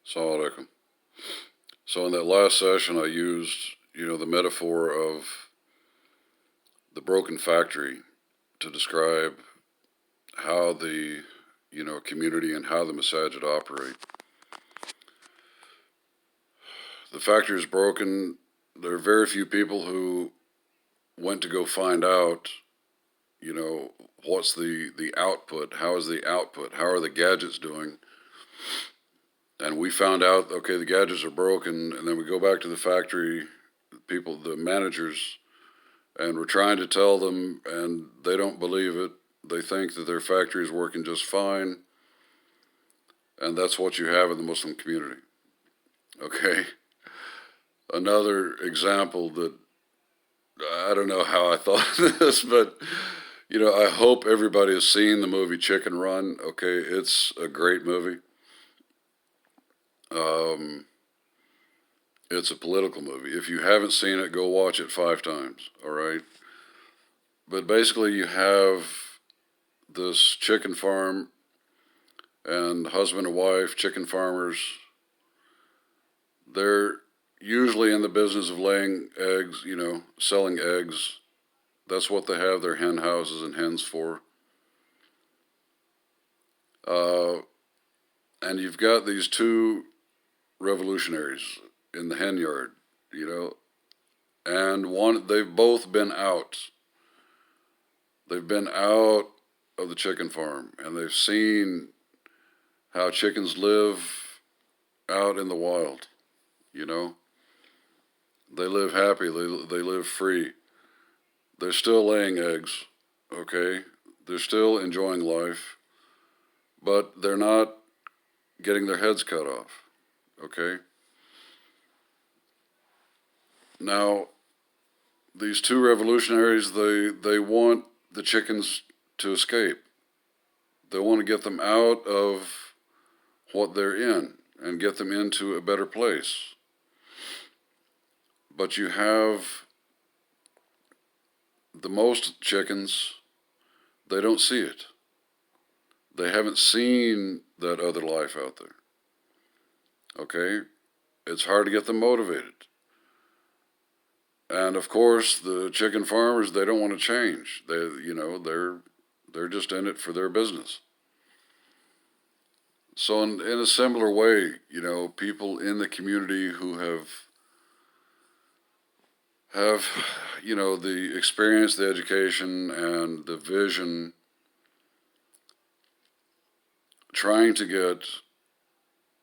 Assalamu alaikum. So in that last session, I used, the metaphor of the broken factory to describe how the, community and how the Masaajid operate. The factory is broken. There are very few people who went to go find out, what's the output? How is the output? How are the gadgets doing? And we found out, okay, the gadgets are broken, and then we go back to the factory, people, the managers, and we're trying to tell them, and they don't believe it. They think that their factory is working just fine, and that's what you have in the Muslim community. Okay? Another example that I don't know how I thought of this, but I hope everybody has seen the movie Chicken Run. Okay, it's a great movie. It's a political movie. If you haven't seen it, go watch it 5 times. All right. But basically, you have this chicken farm and husband and wife, chicken farmers. They're usually in the business of laying eggs, selling eggs. That's what they have their hen houses and hens for. And you've got these two revolutionaries in the hen yard, and they've both been out. They've been out of the chicken farm, and they've seen how chickens live out in the wild. They live happy. They live free. They're still laying eggs. Okay, they're still enjoying life, but they're not getting their heads cut off. Okay. Now, these two revolutionaries, they want the chickens to escape. They want to get them out of what they're in and get them into a better place. But you have the most chickens, they don't see it. They haven't seen that other life out there. Okay? It's hard to get them motivated. And of course, the chicken farmers, they don't want to change. They're just in it for their business. So in a similar way, people in the community who have the experience, the education, and the vision, trying to get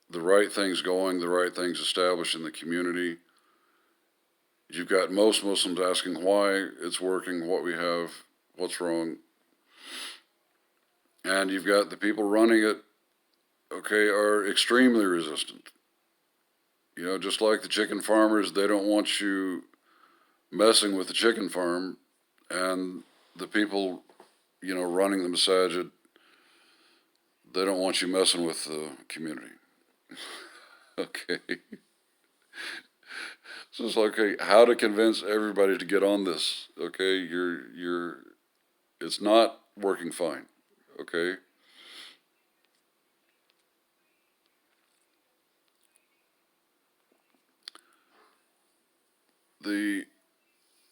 the right things going, the right things established in the community. You've got most Muslims asking why it's working, what we have, what's wrong. And you've got the people running it, okay, are extremely resistant. Just like the chicken farmers, they don't want you messing with the chicken farm. And the people, running the Masaajid, they don't want you messing with the community. Okay. So it's like, okay, how to convince everybody to get on this? Okay, it's not working fine. Okay. The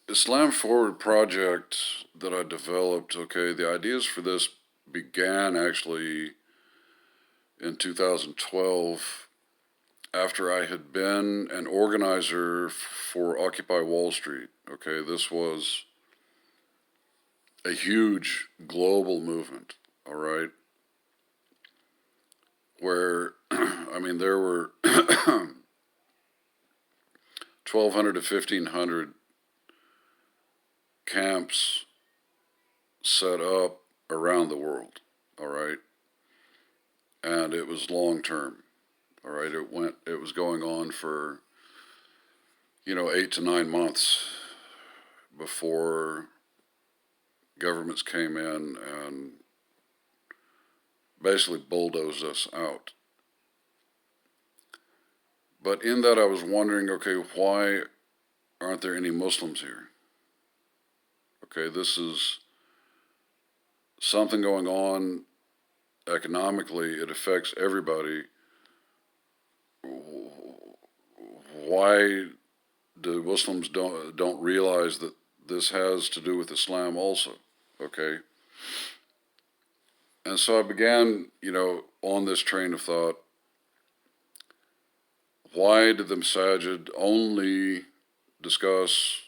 Islam Forward project that I developed, okay, the ideas for this began actually in 2012 after I had been an organizer for Occupy Wall Street. Okay, this was a huge global movement, all right, where, there were 1,200 to 1,500 camps set up around the world, all right, and it was long term. All right, it was going on for, 8 to 9 months before governments came in and basically bulldozed us out. But in that, I was wondering, okay, why aren't there any Muslims here? Okay, this is something going on economically. It affects everybody. why do Muslims don't realize that this has to do with Islam also? Okay. And so I began, on this train of thought. Why did the Masaajid only discuss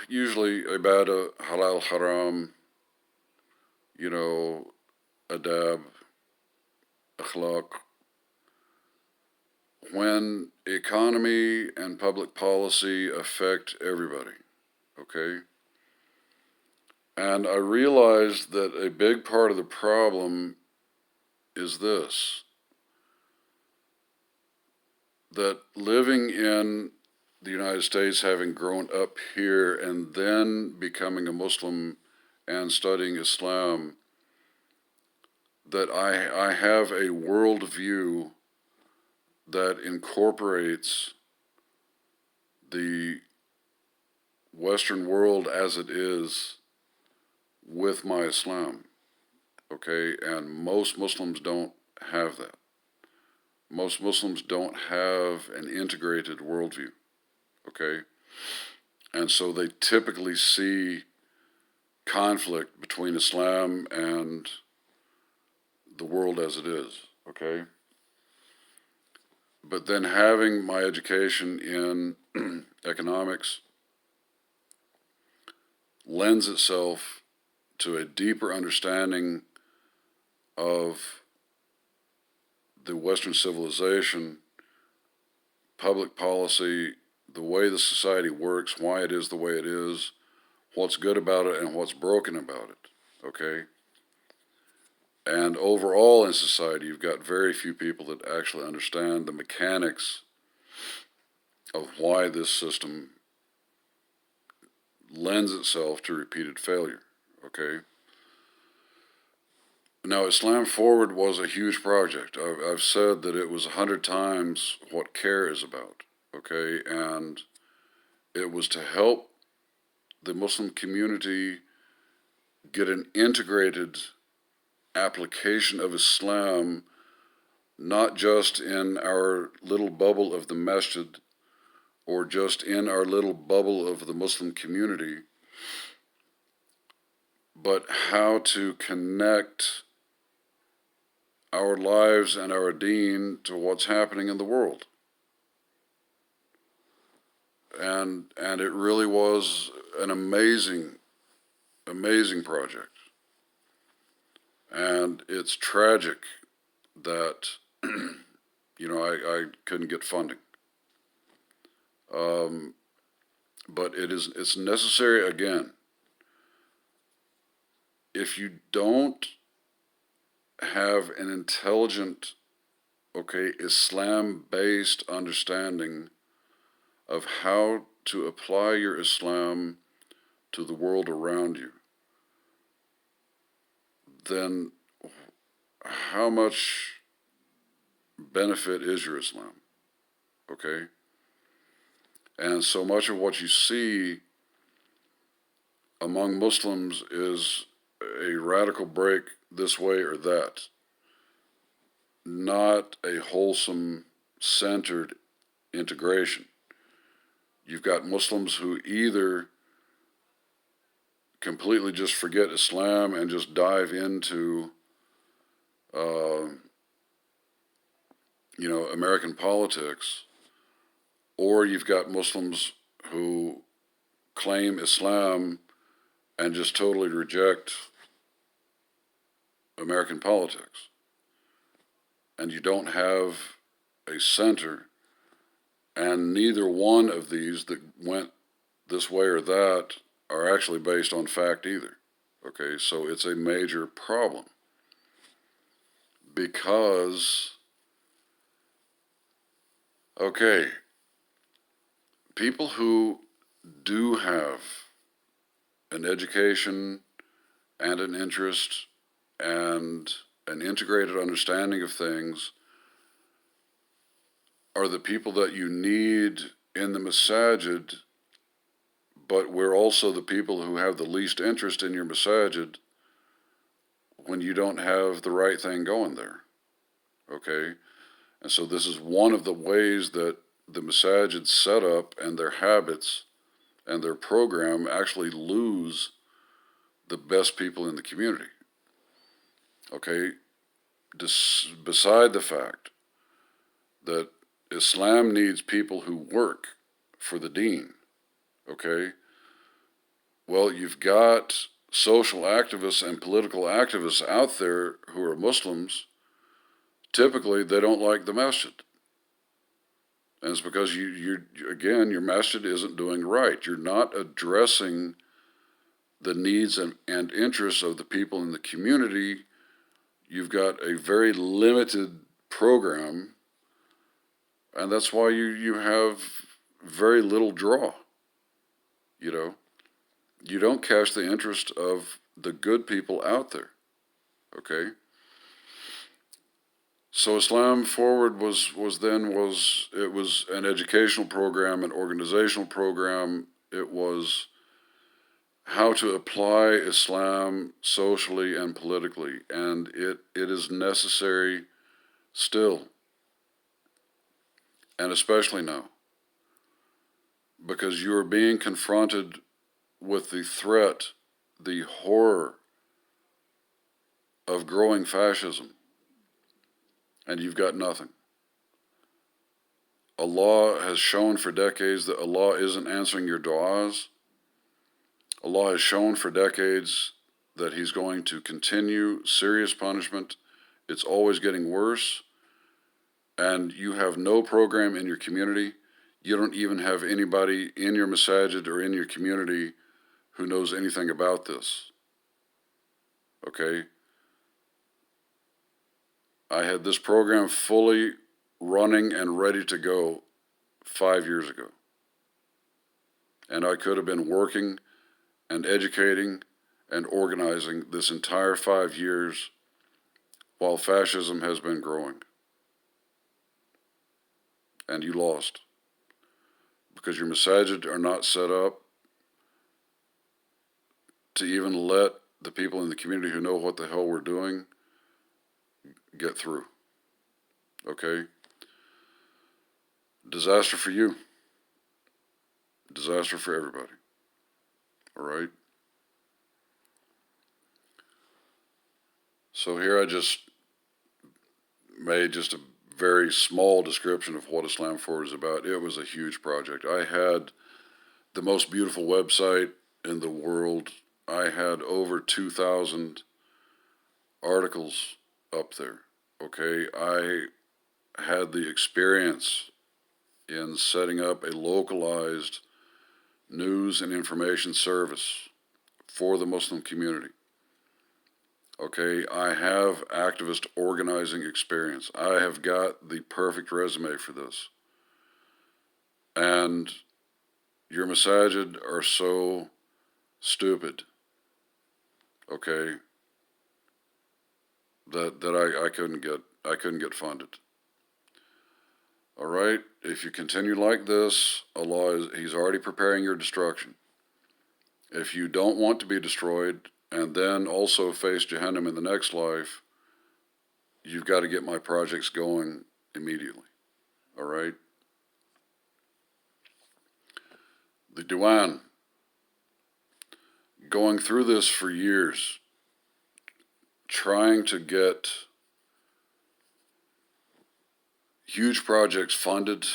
usually ibadah, halal, haram, adab, akhlaq, when economy and public policy affect everybody? Okay. And I realized that a big part of the problem is this, that living in the United States, having grown up here and then becoming a Muslim and studying Islam, that I have a worldview that incorporates the Western world as it is with my Islam, okay? And most Muslims don't have that. Most Muslims don't have an integrated worldview, okay? And so they typically see conflict between Islam and the world as it is, okay? But then having my education in economics lends itself to a deeper understanding of the Western civilization, public policy, the way the society works, why it is the way it is, what's good about it and what's broken about it, okay? And overall in society, you've got very few people that actually understand the mechanics of why this system lends itself to repeated failure, okay? Now, Islam Forward was a huge project. I've said that it was 100 times what CARE is about, okay? And it was to help the Muslim community get an integrated application of Islam, not just in our little bubble of the masjid or just in our little bubble of the Muslim community, but how to connect our lives and our deen to what's happening in the world. And it really was an amazing, amazing project. And it's tragic that, I couldn't get funding. But it's necessary again. If you don't have an intelligent, okay, Islam-based understanding of how to apply your Islam to the world around you, then how much benefit is your Islam, okay? And so much of what you see among Muslims is a radical break this way or that, not a wholesome, centered integration. You've got Muslims who either completely just forget Islam and just dive into, American politics, or you've got Muslims who claim Islam and just totally reject American politics. And you don't have a center, and neither one of these that went this way or that are actually based on fact either. Okay, so it's a major problem because, okay, people who do have an education and an interest and an integrated understanding of things are the people that you need in the Masaajid, but we're also the people who have the least interest in your Masaajid when you don't have the right thing going there, okay? And so this is one of the ways that the Masaajid setup and their habits and their program actually lose the best people in the community. Okay, beside the fact that Islam needs people who work for the deen, okay? Well, you've got social activists and political activists out there who are Muslims. Typically, they don't like the masjid. And it's because again, your masjid isn't doing right. You're not addressing the needs and interests of the people in the community. You've got a very limited program, and that's why you have very little draw. You know, you don't catch the interest of the good people out there. Okay. So Islam Forward was it was an educational program, an organizational program. It was how to apply Islam socially and politically, and it is necessary still, and especially now, because you are being confronted with the threat, the horror of growing fascism, and you've got nothing. Allah has shown for decades that Allah isn't answering your du'as. Allah has shown for decades that He's going to continue serious punishment. It's always getting worse. And you have no program in your community. You don't even have anybody in your masajid or in your community who knows anything about this. Okay? I had this program fully running and ready to go 5 years ago. And I could have been working and educating and organizing this entire 5 years while fascism has been growing. And you lost. Because your masajid are not set up to even let the people in the community who know what the hell we're doing get through. Okay? Disaster for you. Disaster for everybody. All right? So here I just made just a very small description of what Islam Forward is about. It was a huge project. I had the most beautiful website in the world. I had over 2,000 articles up there. Okay, I had the experience in setting up a localized news and information service for the Muslim community. Okay, I have activist organizing experience. I have got the perfect resume for this. And your masajid are so stupid, okay, that I couldn't get funded. All right, if you continue like this, He's already preparing your destruction. If you don't want to be destroyed and then also face Jahannam in the next life, you've got to get my projects going immediately. All right? The Diwan, going through this for years, trying to get huge projects funded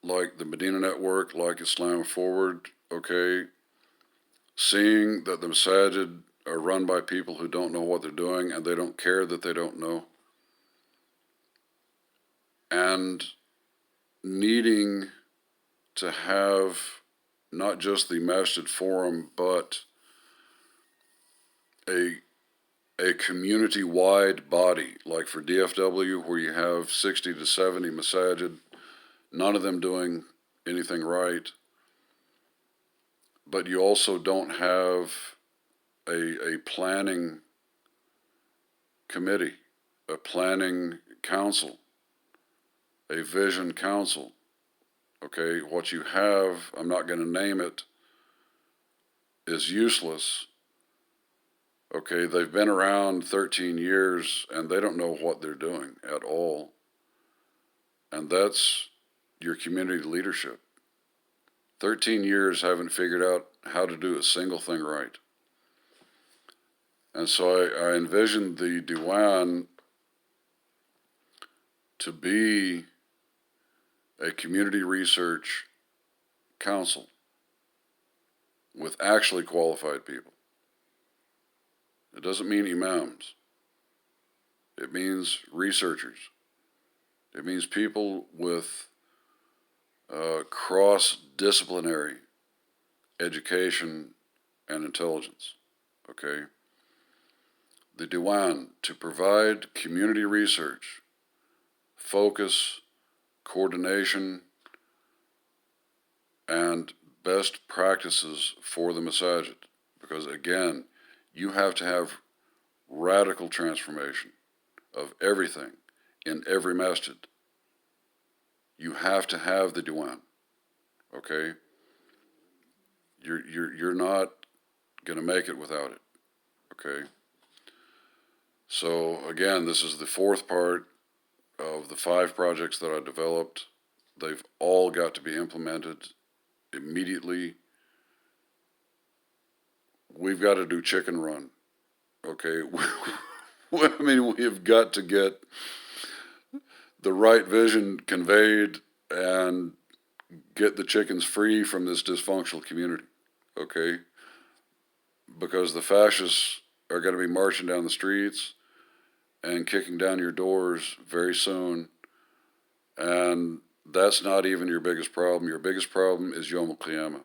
like the Medina Network, like Islam Forward, okay? Seeing that the Masajid are run by people who don't know what they're doing and they don't care that they don't know. And needing to have not just the Masjid Forum, but a community-wide body, like for DFW, where you have 60 to 70 Masajid, none of them doing anything right, but you also don't have a planning committee, a planning council, a vision council. Okay, what you have, I'm not going to name it, is useless. Okay, they've been around 13 years and they don't know what they're doing at all. And that's your community leadership. 13 years haven't figured out how to do a single thing right. And so I envisioned the Diwan to be a community research council with actually qualified people. It doesn't mean imams. It means researchers. It means people with cross-disciplinary education and intelligence. Okay? The Diwan to provide community research, focus, coordination, and best practices for the Masaajid. Because again, you have to have radical transformation of everything in every masjid. You have to have the Diwan. Okay? You're not going to make it without it. Okay? So again, this is the fourth part of the 5 projects that I developed. They've all got to be implemented immediately. We've got to do chicken run. Okay? I mean, we've got to get the right vision conveyed and get the chickens free from this dysfunctional community. Okay? Because the fascists are going to be marching down the streets and kicking down your doors very soon. And that's not even your biggest problem. Your biggest problem is Yom Al-Qiyamah.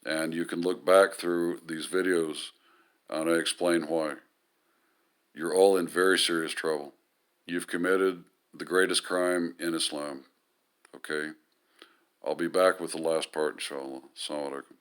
And you can look back through these videos and I explain why. You're all in very serious trouble. You've committed the greatest crime in Islam. Okay? I'll be back with the last part, inshallah. Assalamu alaikum.